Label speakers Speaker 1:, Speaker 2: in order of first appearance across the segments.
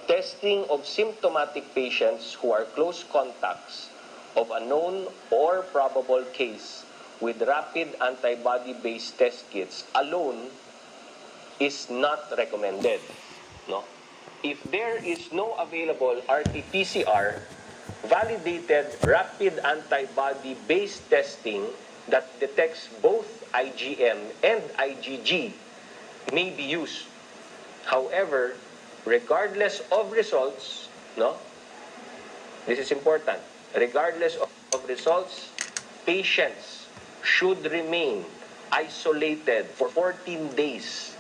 Speaker 1: testing of symptomatic patients who are close contacts of a known or probable case with rapid antibody-based test kits alone is not recommended. No? If there is no available RT-PCR, validated rapid antibody-based testing that detects both IgM and IgG may be used. However, regardless of results, no? This is important. Regardless of results, patients should remain isolated for 14 days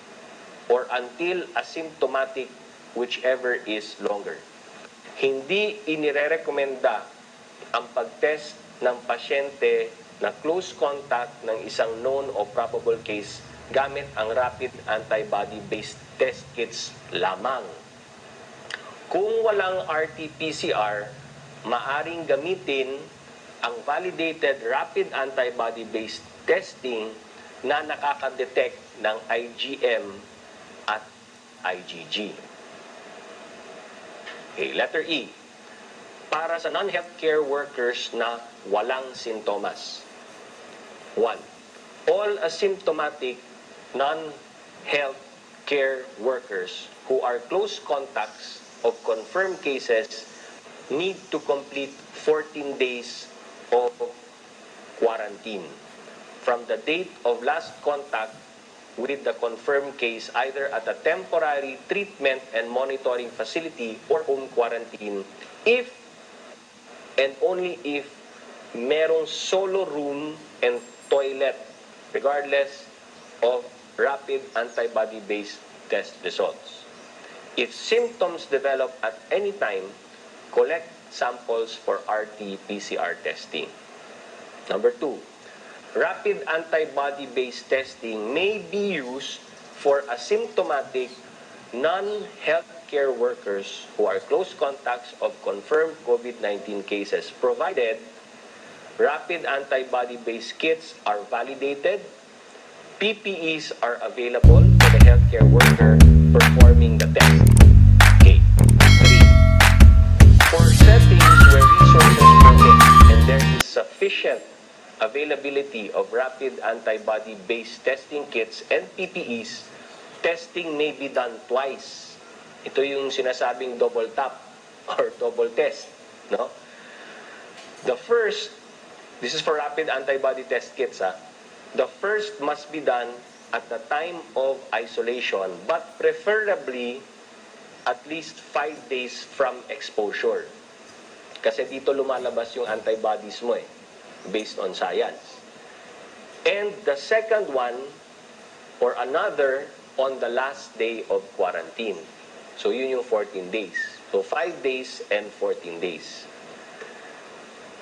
Speaker 1: or until asymptomatic, whichever is longer. Hindi inirerekomenda ang pag-test ng pasyente na close contact ng isang known o probable case gamit ang rapid antibody-based test kits lamang. Kung walang RT-PCR, maaring gamitin ang validated rapid antibody-based testing na nakakadetect ng IgM at IgG. Okay, letter E. Para sa non-healthcare workers na walang sintomas. 1. All asymptomatic non-healthcare workers who are close contacts of confirmed cases need to complete 14 days of quarantine from the date of last contact with the confirmed case, either at a temporary treatment and monitoring facility or home quarantine, if and only if merong solo room and toilet, regardless of rapid antibody-based test results. If symptoms develop at any time, collect samples for RT-PCR testing. Number 2, rapid antibody-based testing may be used for asymptomatic non-healthcare workers who are close contacts of confirmed COVID-19 cases, provided rapid antibody-based kits are validated, PPEs are available for the healthcare worker performing the test. Okay. 3. For settings where resources permit and there is sufficient availability of rapid antibody-based testing kits and PPEs, testing may be done twice. Ito yung sinasabing double tap or double test. No? The first, this is for rapid antibody test kits. The first must be done at the time of isolation, but preferably at least 5 days from exposure. Kasi dito lumalabas yung antibodies mo based on science. And the second one, or another, on the last day of quarantine. So yun yung 14 days. So 5 days and 14 days.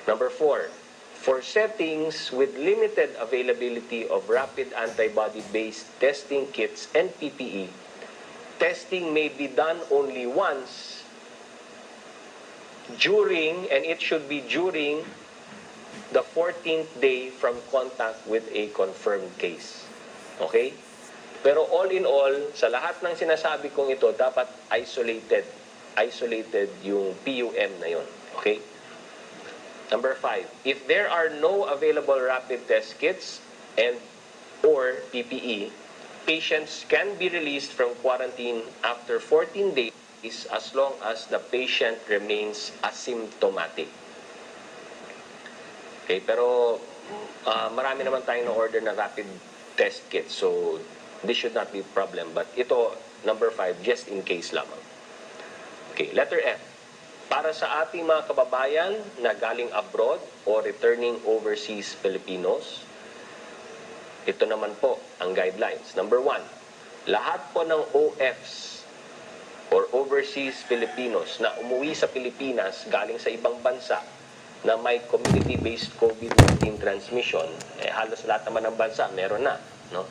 Speaker 1: Number 4, for settings with limited availability of rapid antibody-based testing kits and PPE, testing may be done only once during, and it should be during, the 14th day from contact with a confirmed case. Okay? Pero all in all, sa lahat ng sinasabi kong ito, dapat isolated. Isolated yung PUM na yun. Okay? Number 5, if there are no available rapid test kits and or PPE, patients can be released from quarantine after 14 days as long as the patient remains asymptomatic. Okay, pero marami naman tayong na-order na rapid test kit, so this should not be a problem. But ito, number 5, just in case lamang. Okay, letter F. Para sa ating mga kababayan na galing abroad o returning overseas Filipinos, ito naman po ang guidelines. Number 1, lahat po ng OFs or overseas Filipinos na umuwi sa Pilipinas galing sa ibang bansa na may community-based COVID-19 transmission, halos lahat naman ng bansa meron na, no?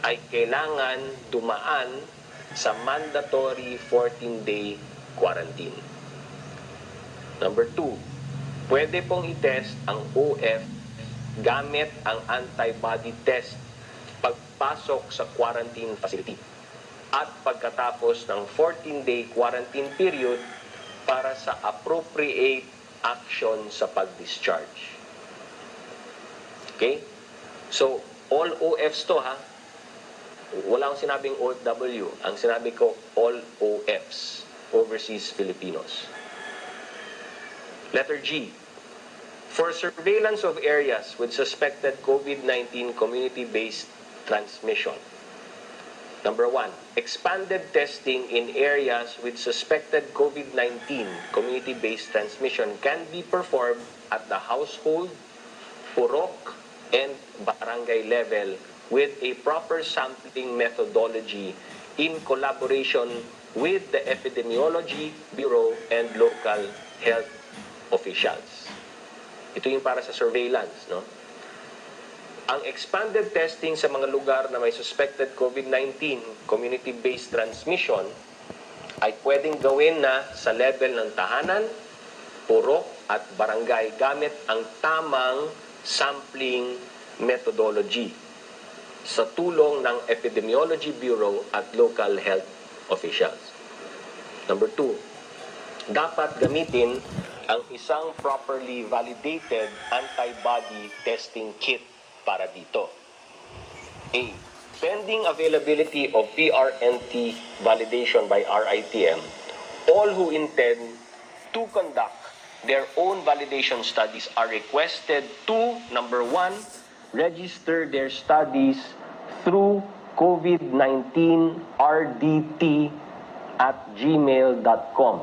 Speaker 1: Ay kailangan dumaan sa mandatory 14-day quarantine. Number 2, pwede pong i-test ang OF gamit ang antibody test pagpasok sa quarantine facility. at pagkatapos ng 14-day quarantine period para sa appropriate action sa pag-discharge. Okay? So, all OFs to ha. Wala akong sinabing OFW. Ang sinabi ko, all OFs, Overseas Filipinos. Letter G. For surveillance of areas with suspected COVID-19 community-based transmission. Number 1, expanded testing in areas with suspected COVID-19 community-based transmission can be performed at the household, purok, and barangay level with a proper sampling methodology in collaboration with the Epidemiology Bureau and local health officials. Ito yung para sa surveillance, no? Ang expanded testing sa mga lugar na may suspected COVID-19 community-based transmission ay pwedeng gawin na sa level ng tahanan, purok at barangay gamit ang tamang sampling methodology sa tulong ng Epidemiology Bureau at local health officials. Number 2, dapat gamitin ang isang properly validated antibody testing kit para dito. A. Pending availability of PRNT validation by RITM, all who intend to conduct their own validation studies are requested to, number 1, register their studies through COVID-19RDT@gmail.com.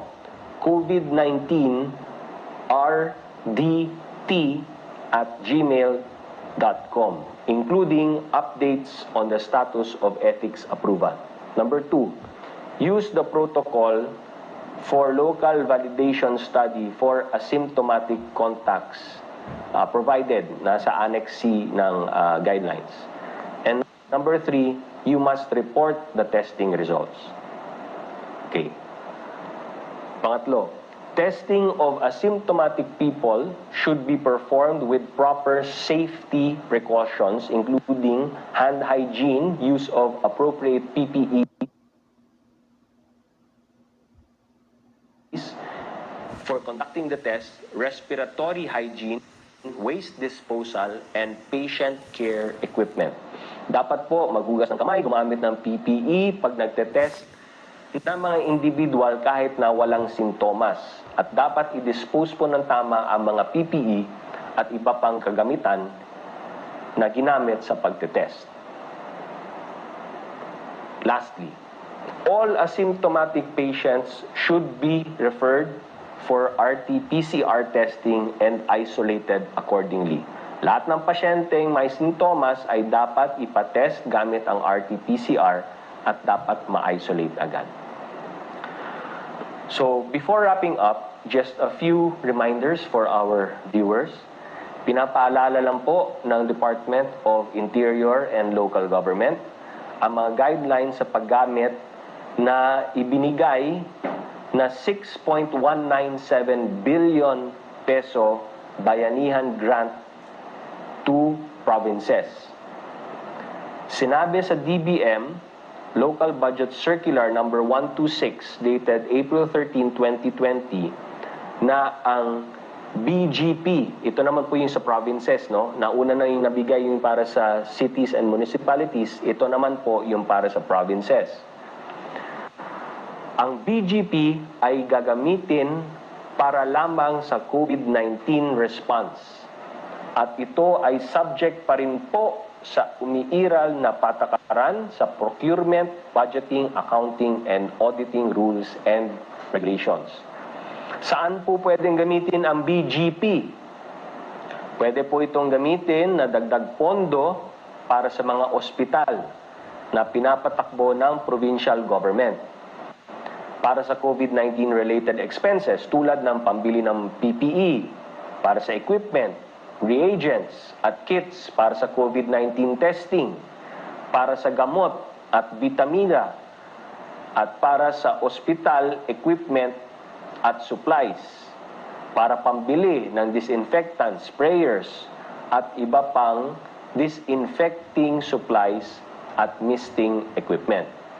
Speaker 1: COVID-19RDT@gmail.com, including updates on the status of ethics approval. Number 2, use the protocol for local validation study for asymptomatic contacts provided nasa Annex C ng guidelines. And number 3, you must report the testing results. Okay. Pangatlo, testing of asymptomatic people should be performed with proper safety precautions, including hand hygiene, use of appropriate PPE, for conducting the test, respiratory hygiene, waste disposal, and patient care equipment. Dapat po maghugas ng kamay, gumamit ng PPE pag nagtetest ng mga individual kahit na walang sintomas. At dapat i-dispose po ng tama ang mga PPE at iba pang kagamitan na ginamit sa pagtetest. Lastly, all asymptomatic patients should be referred for RT-PCR testing and isolated accordingly. Lahat ng pasyenteng may sintomas ay dapat ipatest gamit ang RT-PCR at dapat ma-isolate agad. So, before wrapping up, just a few reminders for our viewers. Pinapaalala lang po ng Department of Interior and Local Government ang mga guidelines sa paggamit na ibinigay na 6.197 billion peso bayanihan grant to provinces. Sinabi sa DBM, Local Budget Circular number 126 dated April 13, 2020, na ang BGP, ito naman po yung sa provinces, no? Nauna na yung nabigay yung para sa cities and municipalities, ito naman po yung para sa provinces. Ang BGP ay gagamitin para lamang sa COVID-19 response. At ito ay subject pa rin po sa umiiral na patakaran sa procurement, budgeting, accounting, and auditing rules and regulations. Saan po pwedeng gamitin ang BGP? Pwede po itong gamitin na dagdag pondo para sa mga ospital na pinapatakbo ng provincial government. Para sa COVID-19 related expenses tulad ng pambili ng PPE, para sa equipment, reagents at kits para sa COVID-19 testing, para sa gamot at vitamina, at para sa ospital equipment at supplies, para pambili ng disinfectant, sprayers, at iba pang disinfecting supplies at misting equipment.